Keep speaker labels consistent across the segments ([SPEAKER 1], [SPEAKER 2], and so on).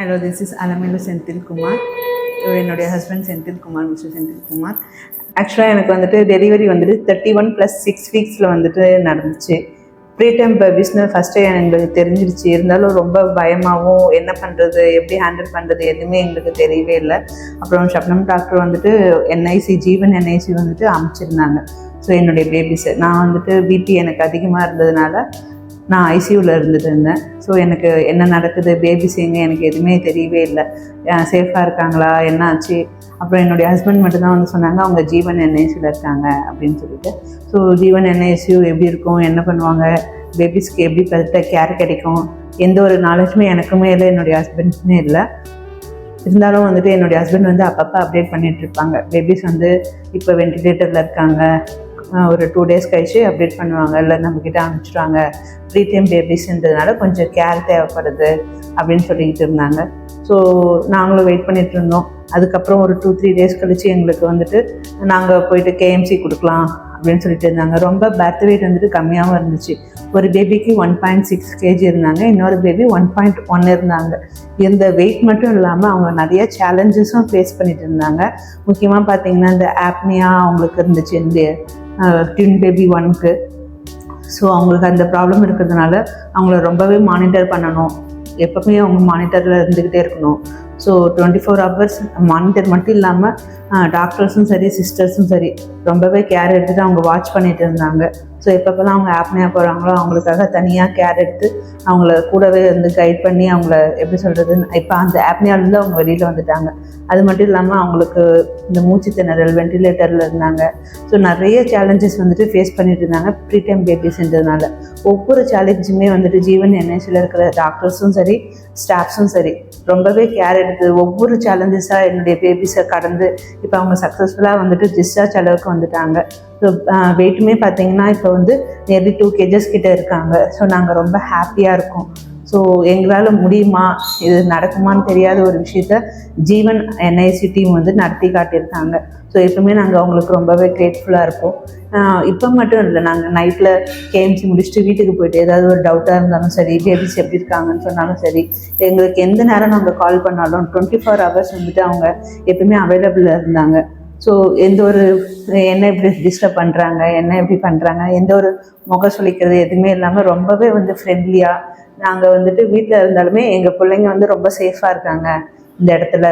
[SPEAKER 1] Hello, this is Alamelu Senthil Kumar. என்னுடைய husband Senthil Kumar, mister Senthil Kumar. ஆக்சுவலாக எனக்கு வந்துட்டு டெலிவரி வந்துட்டு 31+6 வீக்ஸில் வந்துட்டு நடந்துச்சு. ப்ரீடம் பேபிஸ்னு ஃபஸ்ட்டு எங்களுக்கு தெரிஞ்சிருச்சு. இருந்தாலும் ரொம்ப பயமாகவும் என்ன பண்ணுறது, எப்படி ஹேண்டில் பண்ணுறது எதுவுமே எங்களுக்கு தெரியவே இல்லை. அப்புறம் ஷப்னம் டாக்டர் வந்துட்டு என்ஐசி ஜீவன் என்ஐசி வந்துட்டு அமைச்சிருந்தாங்க. ஸோ என்னுடைய பேபிஸை நான் வந்துட்டு பிபி எனக்கு அதிகமாக இருந்ததுனால நான் ஐசியூவில் இருந்துட்டு இருந்தேன். ஸோ எனக்கு என்ன நடக்குது, பேபிஸ் எங்கே, எனக்கு எதுவுமே தெரியவே இல்லை. சேஃபாக இருக்காங்களா, என்ன ஆச்சு. அப்புறம் என்னுடைய ஹஸ்பண்ட் மட்டும்தான் வந்து சொன்னாங்க, அவங்க ஜீவன் என்ஐசியில் இருக்காங்க அப்படின்னு சொல்லிட்டு. ஸோ ஜீவன் என்ஐசியூ எப்படி இருக்கும், என்ன பண்ணுவாங்க, பேபிஸ்க்கு எப்படி கேர் கிடைக்கும், எந்த ஒரு நாலேஜுமே எனக்குமே இல்லை, என்னுடைய ஹஸ்பண்டுக்குமே இல்லை. இருந்தாலும் வந்துட்டு என்னுடைய ஹஸ்பண்ட் வந்து அப்பப்போ அப்டேட் பண்ணிகிட்டு இருப்பாங்க. பேபிஸ் வந்து இப்போ வென்டிலேட்டரில் இருக்காங்க, ஒரு 2 days கழிச்சு அப்டேட் பண்ணுவாங்க, இல்லை நம்மக்கிட்ட அனுப்பிச்சிடுவாங்க. ப்ரீடம் பேபிஸ்ன்றதுனால கொஞ்சம் கேர் தேவைப்படுது அப்படின்னு சொல்லிக்கிட்டு இருந்தாங்க. ஸோ நாங்களும் வெயிட் பண்ணிகிட்டு இருந்தோம். அதுக்கப்புறம் ஒரு 2-3 days கழிச்சு எங்களுக்கு வந்துட்டு நாங்கள் போயிட்டு கேஎம்சி கொடுக்கலாம் அப்படின்னு சொல்லிட்டு இருந்தாங்க. ரொம்ப பர்த் வெயிட் வந்துட்டு கம்மியாகவும் இருந்துச்சு. ஒரு பேபிக்கு 1.6 kg இருந்தாங்க, இன்னொரு பேபி 1.1 இருந்தாங்க. இந்த வெயிட் மட்டும் இல்லாமல் அவங்க நிறைய சேலஞ்சஸும் ஃபேஸ் பண்ணிட்டு இருந்தாங்க. முக்கியமாக பார்த்தீங்கன்னா இந்த ஆப்னியா அவங்களுக்கு இருந்துச்சு, இந்த ட்வின் பேபி 1க்கு. ஸோ அவங்களுக்கு அந்த ப்ராப்ளம் இருக்கிறதுனால அவங்கள ரொம்பவே மானிட்டர் பண்ணணும், எப்பவுமே அவங்க மானிட்டரில் இருந்துக்கிட்டே இருக்கணும். ஸோ 24 hours மானிட்டர் மட்டும் இல்லாமல் டாக்டர்ஸும் சரி, சிஸ்டர்ஸும் சரி ரொம்பவே கேர் எடுத்துகிட்டு அவங்க வாட்ச் பண்ணிகிட்டு இருந்தாங்க. ஸோ எப்பப்போலாம் அவங்க ஆப்னியா போகிறாங்களோ அவங்களுக்காக தனியாக கேர் எடுத்து அவங்கள கூடவே வந்து கைட் பண்ணி அவங்கள எப்படி சொல்கிறது, இப்போ அந்த ஆப்னியாவிலேருந்து அவங்க வெளியில் வந்துட்டாங்க. அது மட்டும் இல்லாமல் அவங்களுக்கு இந்த மூச்சு திணறல், வென்டிலேட்டரில் இருந்தாங்க. ஸோ நிறைய சேலஞ்சஸ் வந்துட்டு ஃபேஸ் பண்ணிட்டு இருந்தாங்க ப்ரீடம் பேபிஸ்ன்றதுனால. ஒவ்வொரு சேலஞ்சுமே வந்துட்டு ஜீவன் என்ஐசியில் இருக்கிற டாக்டர்ஸும் சரி, ஸ்டாஃப்ஸும் சரி ரொம்பவே கேர் எடுத்து ஒவ்வொரு சேலஞ்சஸாக என்னுடைய பேபிஸை கடந்து இப்போ அவங்க சக்ஸஸ்ஃபுல்லாக வந்துட்டு டிஸ்சார்ஜ் அளவுக்கு வந்துட்டாங்க. ஸோ வெயிட்டுமே பார்த்தீங்கன்னா இப்போ வந்து நியர்லி 2 kg கிட்டே இருக்காங்க. ஸோ நாங்கள் ரொம்ப ஹாப்பியாக இருக்கோம். ஸோ எங்களால் முடியுமா, இது நடக்குமான்னு தெரியாத ஒரு விஷயத்த ஜீவன் என்ஐசி டீம் வந்து நடத்தி காட்டியிருக்காங்க. ஸோ எப்பவுமே நாங்கள் அவங்களுக்கு ரொம்பவே கிரேட்ஃபுல்லாக இருப்போம். இப்போ மட்டும் இல்லை, நாங்கள் நைட்டில் கேஎம்சி முடிச்சுட்டு வீட்டுக்கு போயிட்டு ஏதாவது ஒரு டவுட்டாக இருந்தாலும் சரி, பேபிஸ் எப்படி இருக்காங்கன்னு சொன்னாலும் சரி, எங்களுக்கு எந்த நேரம் நாங்கள் கால் பண்ணாலும் 24 hours வந்துட்டு அவங்க எப்பவுமே அவைலபிளாக இருந்தாங்க. ஸோ எந்த ஒரு என்ன எப்படி டிஸ்டர்ப் பண்ணுறாங்க, என்ன எப்படி பண்ணுறாங்க, எந்த ஒரு முக சொல்லிக்கிறது எதுவுமே இல்லாமல் ரொம்பவே வந்து ஃப்ரெண்ட்லியாக நாங்கள் வந்துட்டு வீட்டில் இருந்தாலுமே எங்கள் பிள்ளைங்க வந்து ரொம்ப சேஃபாக இருக்காங்க இந்த இடத்துல,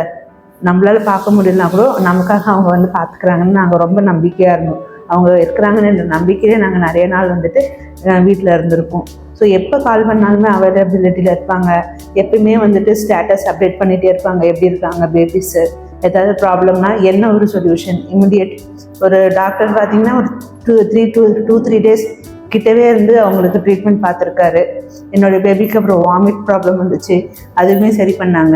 [SPEAKER 1] நம்மளால் பார்க்க முடியலனா கூட நமக்காக அவங்க வந்து பார்த்துக்கிறாங்கன்னு நாங்கள் ரொம்ப நம்பிக்கையாக இருந்தோம். அவங்க இருக்கிறாங்கன்னு நம்பிக்கையிலே நாங்கள் நிறைய நாள் வந்துட்டு வீட்டில் இருந்திருப்போம். ஸோ எப்போ கால் பண்ணாலுமே அவைலபிலிட்டியில் இருப்பாங்க. எப்பயுமே வந்துட்டு ஸ்டேட்டஸ் அப்டேட் பண்ணிகிட்டே இருப்பாங்க, எப்படி இருக்காங்க பேபிஸு, ஏதாவது ப்ராப்ளம்னா என்ன ஒரு சொல்யூஷன் இமிடியேட். ஒரு டாக்டர் பார்த்திங்கன்னா ஒரு 2-3 days கிட்டவே இருந்து அவங்களுக்கு ட்ரீட்மெண்ட் பார்த்துருக்காரு. என்னோடய பேபிக்கு அப்புறம் வாமிட் ப்ராப்ளம் வந்துச்சு, அதுவுமே சரி பண்ணாங்க.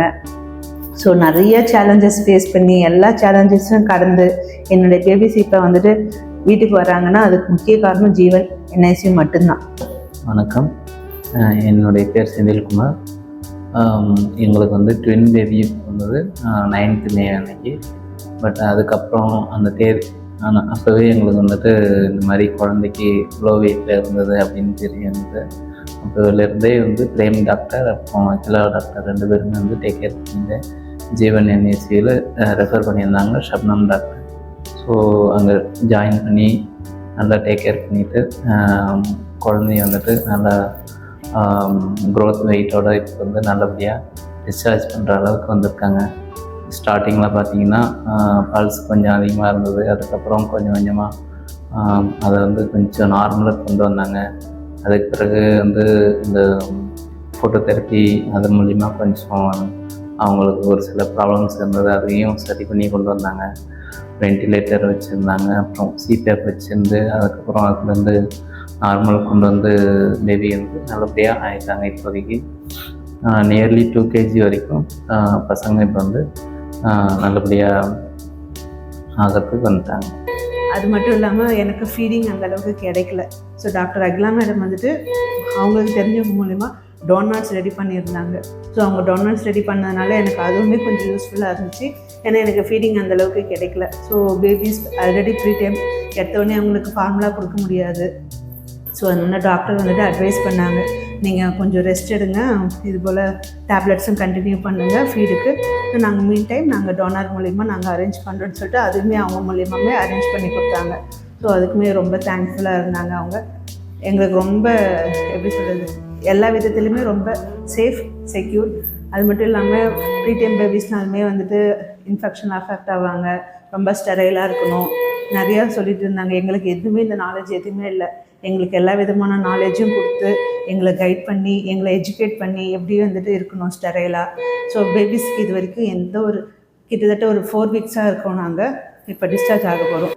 [SPEAKER 1] ஸோ நிறைய சேலஞ்சஸ் ஃபேஸ் பண்ணி எல்லா சேலஞ்சஸும் கடந்து என்னுடைய பேபிஸ் இப்போ வந்துட்டு வீட்டுக்கு வராங்கன்னா அதுக்கு முக்கிய காரணம் ஜீவன் என்ஐசி மட்டும்தான்.
[SPEAKER 2] வணக்கம், என்னுடைய பேர் செந்தில்குமார். எங்களுக்கு வந்து ட்வின் பேபி வந்தது 9th May அன்னைக்கு. பட் அதுக்கப்புறம் அந்த ஆனால் அப்போவே எங்களுக்கு வந்துட்டு இந்த மாதிரி குழந்தைக்கு லோ வெயிட்டில் இருந்தது அப்படின்னு தெரியுது. அப்போலேருந்தே வந்து பிரேம் டாக்டர் அப்புறம் அகிலா டாக்டர் 2 பேருமே வந்து டேக் கேர் பண்ணியிருந்தேன். ஜீவன் என்ஐசியில் ரெஃபர் பண்ணியிருந்தாங்க ஷப்னம் டாக்டர். ஸோ அங்கே ஜாயின் பண்ணி நல்லா டேக் கேர் பண்ணிவிட்டு குழந்தைய வந்துட்டு நல்லா க்ரோத் வெயிட்டோட இப்போ வந்து நல்லபடியாக டிஸ்சார்ஜ் பண்ணுற அளவுக்கு வந்திருக்காங்க. ஸ்டார்டிங்கில் பார்த்தீங்கன்னா பல்ஸ் கொஞ்சம் அதிகமாக இருந்தது. அதுக்கப்புறம் கொஞ்சம் கொஞ்சமாக அதை வந்து கொஞ்சம் நார்மலாக கொண்டு வந்தாங்க. அதுக்கு பிறகு வந்து இந்த ஃபோட்டோதெரப்பி அது மூலிமா கொஞ்சம் அவங்களுக்கு ஒரு சில ப்ராப்ளம்ஸ் இருந்தது, அதையும் சரி பண்ணி கொண்டு வந்தாங்க. வென்டிலேட்டர் வச்சுருந்தாங்க, அப்புறம் சிபேப் வச்சுருந்து அதுக்கப்புறம் அதுலேருந்து நார்மல் கொண்டு வந்து பேபி வந்து நல்லபடியாக ஆகிட்டாங்க. இப்போதைக்கு நியர்லி 2 kg வரைக்கும் பசங்க இப்போ வந்து நல்லபடியாக ஆகிறதுக்கு வந்துட்டாங்க.
[SPEAKER 1] அது மட்டும் இல்லாமல் எனக்கு ஃபீடிங் அந்தளவுக்கு கிடைக்கல. ஸோ டாக்டர் அகிலா மேடம் வந்துட்டு அவங்களுக்கு தெரிஞ்சவங்க மூலிமா டோனாட்ஸ் ரெடி பண்ணியிருந்தாங்க. ஸோ அவங்க டோனாட்ஸ் ரெடி பண்ணதுனால எனக்கு அதுவுமே கொஞ்சம் யூஸ்ஃபுல்லாக இருந்துச்சு. ஏன்னா எனக்கு ஃபீடிங் அந்தளவுக்கு கிடைக்கல. ஸோ பேபிஸ் ஆல்ரெடி ப்ரீடம் எடுத்தோடனே அவங்களுக்கு ஃபார்முலா கொடுக்க முடியாது. ஸோ அதனால டாக்டர் வந்துட்டு அட்வைஸ் பண்ணாங்க, நீங்கள் கொஞ்சம் ரெஸ்ட் எடுங்க, இது போல் டேப்லெட்ஸும் கண்டினியூ பண்ணுங்கள் ஃபீடுக்கு. நாங்கள் மீன் டைம் நாங்கள் டோனார் மூலிமா நாங்கள் அரேஞ்ச் பண்ணுறோன்னு சொல்லிட்டு அதுவுமே அவங்க மூலியமாகவே அரேஞ்ச் பண்ணி கொடுத்தாங்க. ஸோ அதுக்குமே ரொம்ப தேங்க்ஃபுல்லாக இருந்தாங்க அவங்க. எங்களுக்கு ரொம்ப எப்படி சொல்கிறது, எல்லா விதத்துலையுமே ரொம்ப சேஃப், செக்யூர். அது மட்டும் இல்லாமல் ப்ரீடைம் பேபிஸ்னாலுமே வந்துட்டு இன்ஃபெக்ஷன் அஃபெக்ட் ஆவாங்க, ரொம்ப ஸ்டெரைலாக இருக்கணும், நிறையா சொல்லிட்டு இருந்தாங்க. எங்களுக்கு எதுவுமே இந்த நாலேஜ் எதுவுமே இல்லை. எங்களுக்கு எல்லா விதமான நாலேஜும் கொடுத்து எங்களை கைட் பண்ணி எங்களை எஜுகேட் பண்ணி எப்படி வந்துட்டு இருக்கணும் ஸ்டெரைலாக. ஸோ பேபிஸ்க்கு இது வரைக்கும் எந்த ஒரு கிட்டத்தட்ட ஒரு 4 வீக்ஸாக இருக்கோம். நாங்கள் இப்போ டிஸ்சார்ஜ் ஆக போகிறோம்.